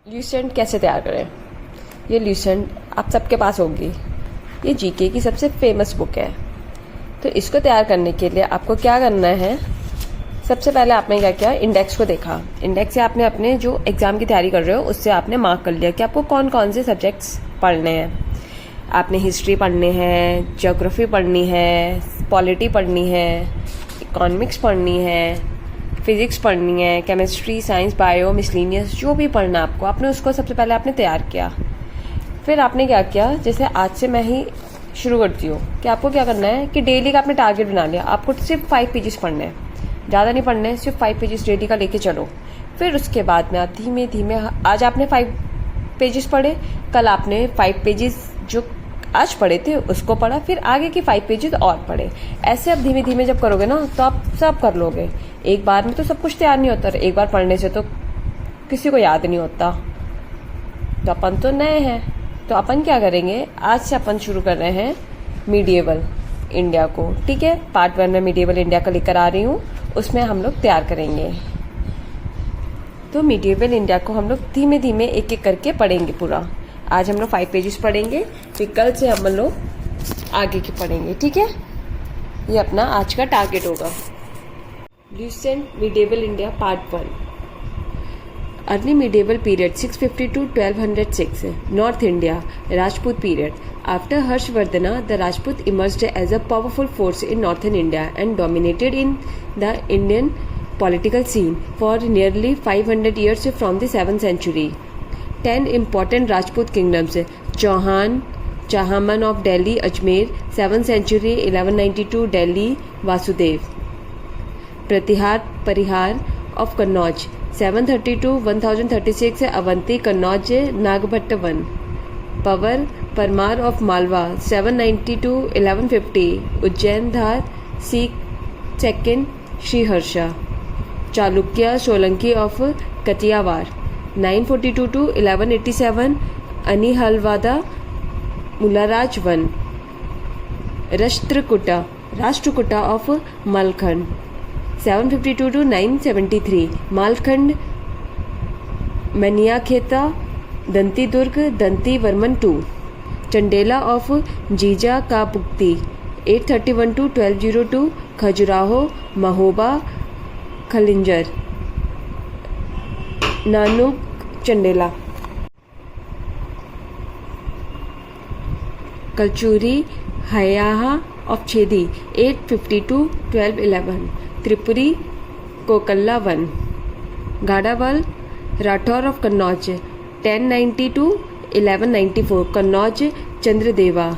Lucent कैसे तैयार करें। ये ल्यूसेंट आप सबके पास होगी। ये जीके की सबसे फेमस बुक है। तो इसको तैयार करने के लिए आपको क्या करना है, सबसे पहले आपने क्या किया, इंडेक्स को देखा। इंडेक्स से आपने अपने जो एग्ज़ाम की तैयारी कर रहे हो उससे आपने मार्क कर लिया कि आपको कौन कौन से सब्जेक्ट्स पढ़ने हैं। आपने हिस्ट्री पढ़नी है, ज्योग्राफी पढ़नी है, पॉलिटी पढ़नी है, इकोनॉमिक्स पढ़नी है, फिजिक्स पढ़नी है, केमिस्ट्री, साइंस, बायो, मिसलिनियस, जो भी पढ़ना आपको, आपने उसको सबसे पहले आपने तैयार किया। फिर आपने क्या किया, जैसे आज से मैं ही शुरू करती हूँ कि आपको क्या करना है कि डेली का आपने टारगेट बना लिया। आपको सिर्फ 5 पेजेस पढ़ने हैं, ज़्यादा नहीं पढ़ने हैं, सिर्फ 5 पेजेस डेली का लेके चलो। फिर उसके बाद में आप धीमे धीमे, आज आपने 5 पेजेस पढ़े, कल आपने 5 पेजेस जो आज पढ़े थे उसको पढ़ा, फिर आगे की 5 पेजेस और पढ़े। ऐसे आप धीमे धीमे जब करोगे ना तो आप सब कर लोगे। एक बार में तो सब कुछ तैयार नहीं होता, एक बार पढ़ने से तो किसी को याद नहीं होता। तो अपन तो नए हैं, तो अपन क्या करेंगे, आज से अपन शुरू कर रहे हैं मीडिएवल इंडिया को। ठीक है, पार्ट 1 में मीडिएवल इंडिया का लेकर आ रही हूँ, उसमें हम लोग तैयार करेंगे। तो मीडिएवल इंडिया को हम लोग धीमे धीमे एक एक करके पढ़ेंगे पूरा। आज हम लोग 5 पेजेस पढ़ेंगे, फिर कल से हम लोग आगे के पढ़ेंगे। ठीक है, ये अपना आज का टारगेट होगा। Lucent medieval India part 1। Early medieval period 650 to 1206, North India, Rajput period. After Harshvardhana, the Rajput emerged as a powerful force in northern India and dominated in the Indian political scene for nearly 500 years from the 7th century. 10 important Rajput kingdoms: Chauhan, Chahaman of Delhi, Ajmer, 7th century, 1192, Delhi, Vasudev. Pratihar, Parihar of Kannauj, 732, 1036, Avanti, Kannauj, Nagbhattavan. Pavar, Parmar of Malwa, 792, 1150, Ujjain, Dhar, Sikh, 2nd, Sriharsha. Chalukya, Solanki of Katiyawar, 942 to 1187, Anihalwada, Mularaj 1. Rashtrakuta of Malkhand, 752 to 973, Malkhand, Maniakheta, Danti Durg, Danti Varman 2. Chandela of Jija Ka Bukti, 831 to 1202, Khajuraho, Mahoba, Khalinjar. Nanuk Chandela. Kalchuri Hayaha of Chedi, 850 to 1211. Tripuri Kokalla 1. Gadawal Rathor of Kannauj, 1090 to 1194, Kannauj, Chandradeva.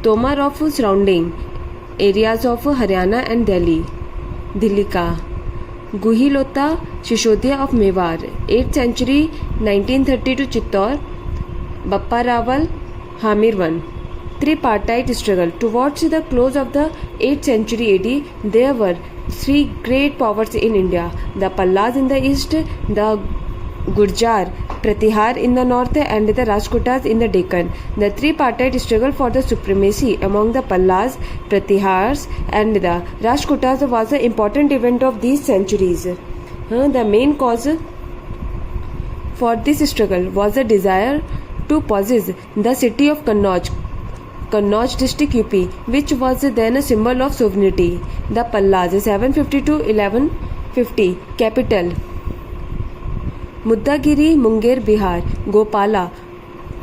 Tomar of surrounding areas of Haryana and Delhi, Dilika. Guhilota Shishodhya of Mewar, 8th century, 1930 to Chittor, Bappa Rawal, Hamir 1. Tripartite struggle. Towards the close of the 8th century AD, there were 3 great powers in India: the Pallas in the east, the Gurjar Pratihar in the north, and the Rajputas in the Deccan. The tripartite struggle for the supremacy among the Pallas, Pratihars, and the Rajputas was an important event of these centuries. The main cause for this struggle was the desire to possess the city of Kannauj district UP, which was then a symbol of sovereignty. The Pallas, 750 to 1150, capital Muddagiri, Munger, Bihar. Gopala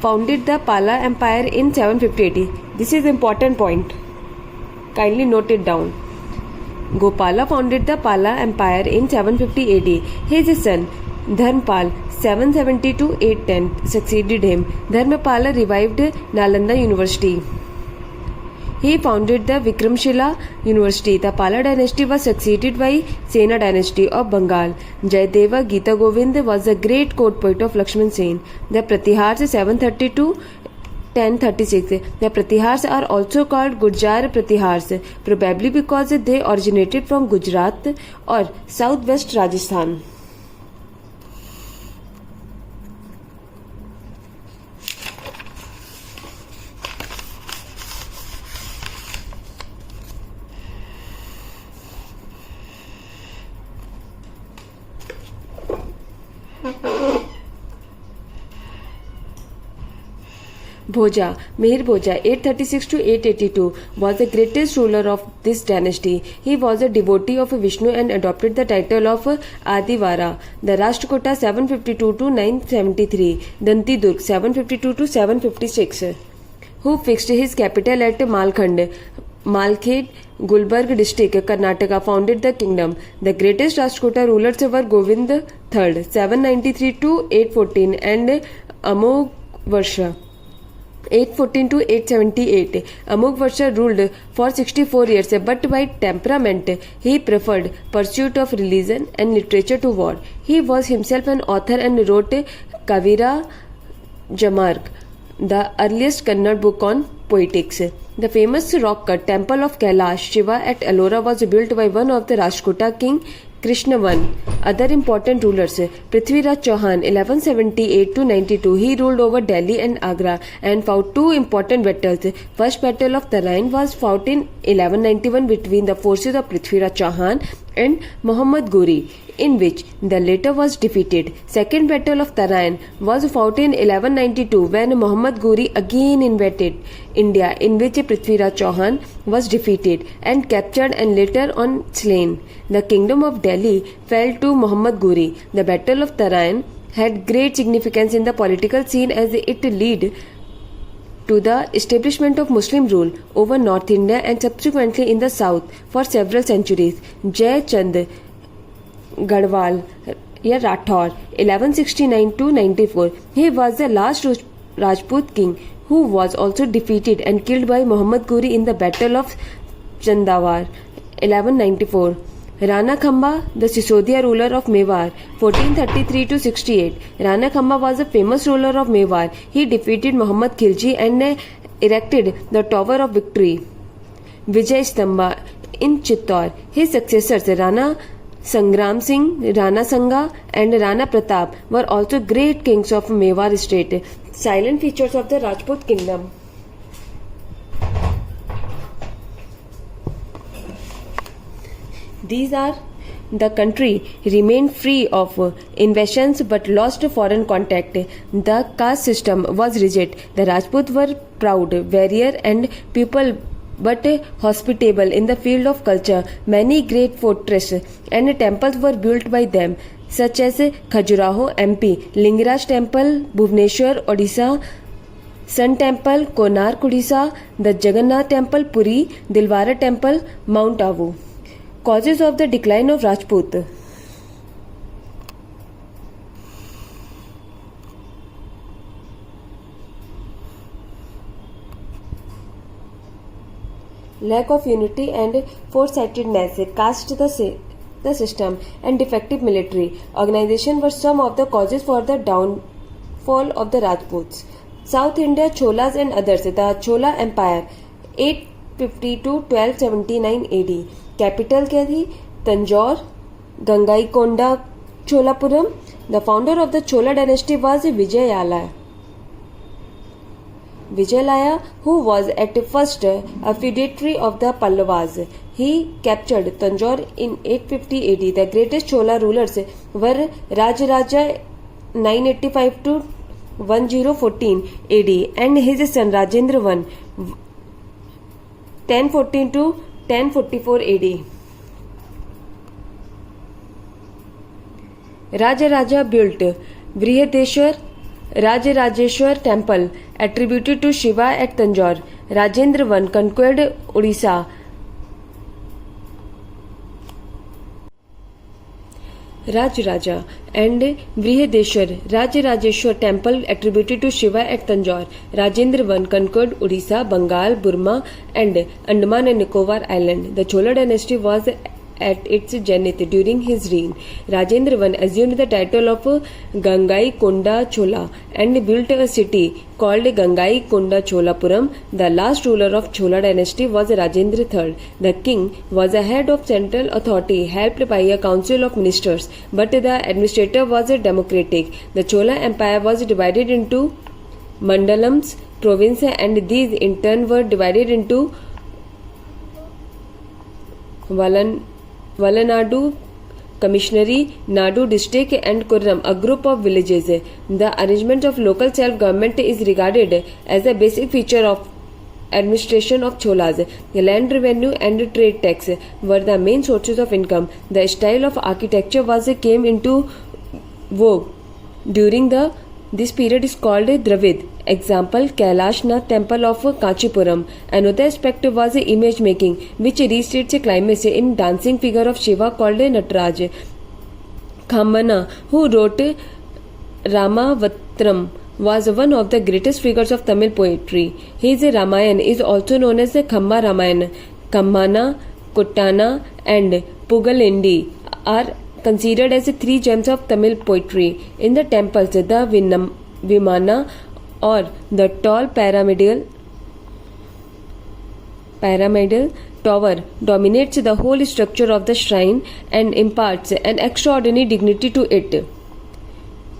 founded the Pala Empire in 750 AD. This is important point. Kindly note it down. Gopala founded the Pala Empire in 750 AD. His son Dharmpal, 770 to 810, succeeded him. Dharmapala revived Nalanda University. He founded the Vikramshila University. The Pala dynasty was succeeded by Sena dynasty of Bengal. Jayadeva Gita Govind was a great court poet of Lakshman Sen. The Pratihars, 730 to 1036. The Pratihars are also called Gurjar Pratihars, probably because they originated from Gujarat or southwest Rajasthan. Bhoja, Mihir Bhoja, 836 to 882, was the greatest ruler of this dynasty. He was a devotee of Vishnu and adopted the title of Adivara. The Rashtrakuta 752 to 973, Danti Durg 752 to 756, who fixed his capital at Malkhed, Gulbarg district, Karnataka, founded the kingdom. The greatest Rashtrakuta rulers were Govind III, 793 to 814, and Amogh Varsha, 814 to 878. Amogh Varsha ruled for 64 years, but by temperament he preferred pursuit of religion and literature to war. He was himself an author and wrote Kavira Jamarg, the earliest Kannada book on poetics. The famous rock cut temple of Kailash Shiva at Ellora was built by one of the Rashtrakuta king Krishnavan. Other important rulers: Prithviraj Chauhan 1178 to 92. He ruled over Delhi and Agra and fought two important battles. First battle of Tarain was fought in 1191 between the forces of Prithviraj Chauhan and Muhammad Ghori, in which the latter was defeated. Second battle of Tarain was fought in 1192 when Muhammad Ghori again invaded India, in which Prithviraj Chauhan was defeated and captured and later on slain. The kingdom of Delhi fell to Muhammad Ghori. The battle of Tarain had great significance in the political scene as it led to the establishment of Muslim rule over North India and subsequently in the south for several centuries. Jai Chand Gadwal या Rathor 1169 to 94. He was the last Rajput king who was also defeated and killed by Muhammad Ghori in the Battle of Chandawar 1194. Rana Khamba, the Sisodia ruler of Mewar 1433 to 68. Rana Khamba was a famous ruler of Mewar. He defeated Muhammad Khilji and erected the Tower of Victory, Vijay Stamba, in Chittor. His successors Rana Sangram Singh, Rana Sanga and Rana Pratap were also great kings of Mewar state. Silent features of the Rajput kingdom. These are: the country remained free of invasions but lost foreign contact. The caste system was rigid. The Rajputs were proud, warrior and people but hospitable in the field of culture. Many great fortresses and temples were built by them, such as Khajuraho, MP, Lingaraj Temple, Bhubaneswar, Odisha, Sun Temple, Konark, Odisha, the Jagannath Temple, Puri, Dilwara Temple, Mount Abu. Causes of the decline of Rajput. Lack of unity and foresightedness, caste the system, and defective military organization were some of the causes for the downfall of the Rajputs. South India, Cholas and others. The Chola Empire 850 to 1279 AD. Capital क्या थी? Tanjore, Gangaikonda, Cholapuram. The founder of the Chola dynasty was Vijayalaya, who was at first a feudatory of the Pallavas. He captured Tanjore in 850 AD. The greatest Chola rulers were Rajaraja 985 to 1014 AD and his son Rajendra I 1014 to 1044 AD. Rajaraja built Rajarajeshwar temple attributed to Shiva at Tanjore. Rajendra I conquered Odisha. Rajaraja and Brihadeshwar Rajarajeshwar temple attributed to Shiva at Tanjore. Rajendra I conquered Odisha, Bengal, Burma and Andaman and Nicobar Island. The Chola dynasty was at its zenith during his reign. Rajendra I assumed the title of Gangaikonda Chola and built a city called Gangaikonda Cholapuram. The last ruler of Chola dynasty was Rajendra III. The king was a head of central authority helped by a council of ministers, but the administrator was democratic. The Chola Empire was divided into mandalams, provinces, and these in turn were divided into Valanadu, Commissionary, Nadu district and Kurram, a group of villages. The arrangement of local self-government is regarded as a basic feature of administration of Cholas. The land revenue and trade tax were the main sources of income. The style of architecture came into vogue during this period is called Dravid. Example, Kailashnath temple of Kanchipuram. Another aspect was image making, which reached its climax in dancing figure of Shiva called Nataraj. Khammana, who wrote Ramavatram, was one of the greatest figures of Tamil poetry. His Ramayana is also known as the Khamma Ramayana. Kammana, Kuttana and Pugalindi are considered as the three gems of Tamil poetry. In the temples, the Vimana or the tall pyramidal tower dominates the whole structure of the shrine and imparts an extraordinary dignity to it.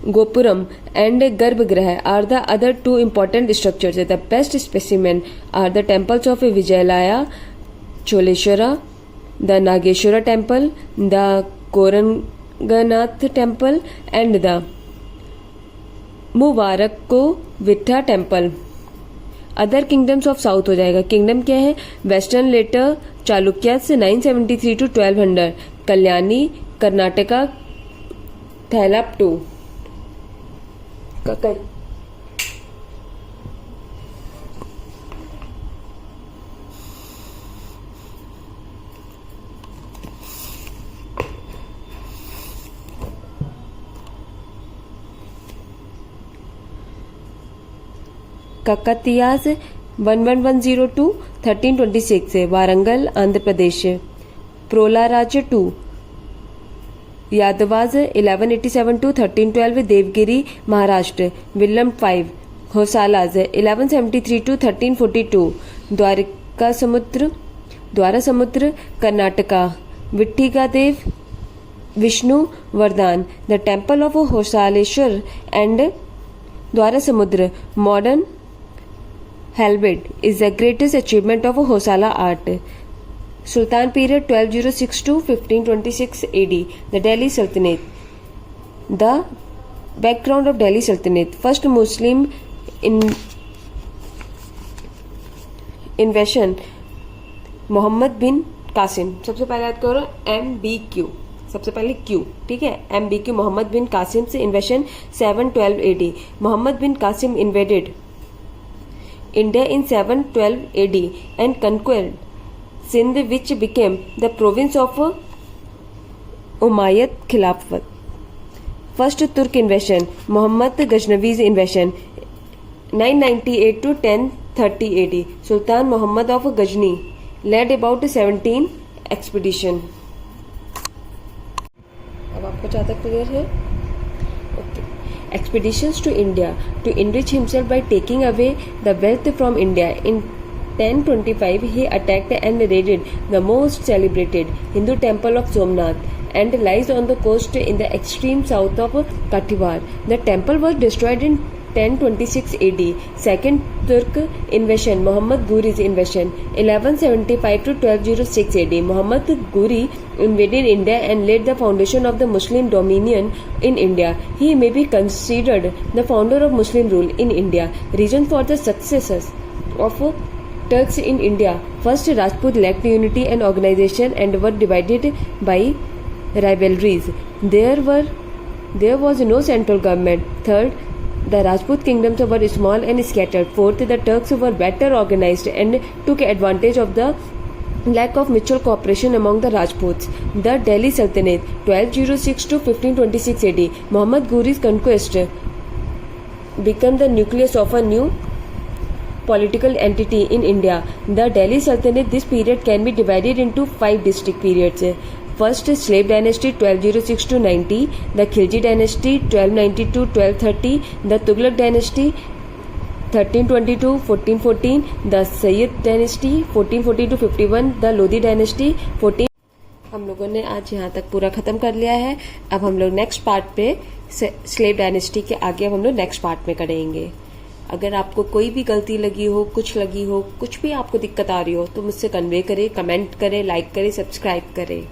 Gopuram and Garbhagriha are the other two important structures. The best specimen are the temples of Vijayalaya, Choleshwara, the Nageshwara temple, the Koranganath temple and the Mubarakko Vitha temple. Other kingdoms of south हो जाएगा. Kingdom क्या है? Western later Chalukyas 973 to 1200, Kalyani Karnataka, थैलापटू. Kakatiyas 11102 1326, Warangal Andhra Pradesh. Prolaraja 2, Yadavas 1187 to 1312, Devagiri Maharashtra. विल्लम 5, Hoysalas 1173 to 1342, द्वारा समुद्र कर्नाटका. विट्ठिका देव, विष्णु वरदान. The temple of होसालेश्वर and द्वारा समुद्र modern Halberd is the greatest achievement of Hosala art. Sultan period 1206 to 1526 AD. The Delhi Sultanate. The background of Delhi Sultanate. First Muslim invasion Muhammad bin Qasim. सबसे पहले याद करो MBQ, सबसे पहले Q, ठीक है. MBQ मोहम्मद बिन कासिम से इन्वेशन 712 AD. Mohammad bin Qasim invaded India in 712 AD and conquered Sindh, which became the province of Umayyad Khilafat. First Turk invasion, Muhammad Ghaznavi's invasion 998 to 1030 AD. Sultan Muhammad of Ghazni led about 17 expedition. अब आपको जहाँ तक clear है? Expeditions to India to enrich himself by taking away the wealth from India. In 1025, he attacked and raided the most celebrated Hindu temple of Somnath and lies on the coast in the extreme south of Kathiawar. The temple was destroyed in 1026 AD. Second Turk invasion, Muhammad Ghuri's invasion 1175 to 1206 AD. Muhammad Ghuri invaded India and laid the foundation of the Muslim dominion in India. He may be considered the founder of Muslim rule in India. Reason for the successes of Turks in India. First, Rajput lacked unity and organization and were divided by rivalries. There was no central government. Third, the Rajput kingdoms were small and scattered. Fourth, the Turks were better organized and took advantage of the lack of mutual cooperation among the Rajputs. The Delhi Sultanate 1206 to 1526 AD. Muhammad Ghuri's conquest became the nucleus of a new political entity in India. The Delhi Sultanate, this period can be divided into 5 distinct periods. First, slave dynasty 1206 to 90, the Khilji dynasty 1290 to 1230, the Tughlaq dynasty 1320 to 1414, the Sayyid dynasty 1440 to 51, the Lodi dynasty 14. हम लोगों ने आज यहाँ तक पूरा खत्म कर लिया है. अब हम लोग नेक्स्ट पार्ट पे स्लेव डायनेस्टी के आगे हम लोग नेक्स्ट पार्ट में करेंगे. अगर आपको कोई भी गलती लगी हो, कुछ भी आपको दिक्कत आ रही हो तो मुझसे कन्वे करें, कमेंट करें, लाइक करें, सब्सक्राइब करें.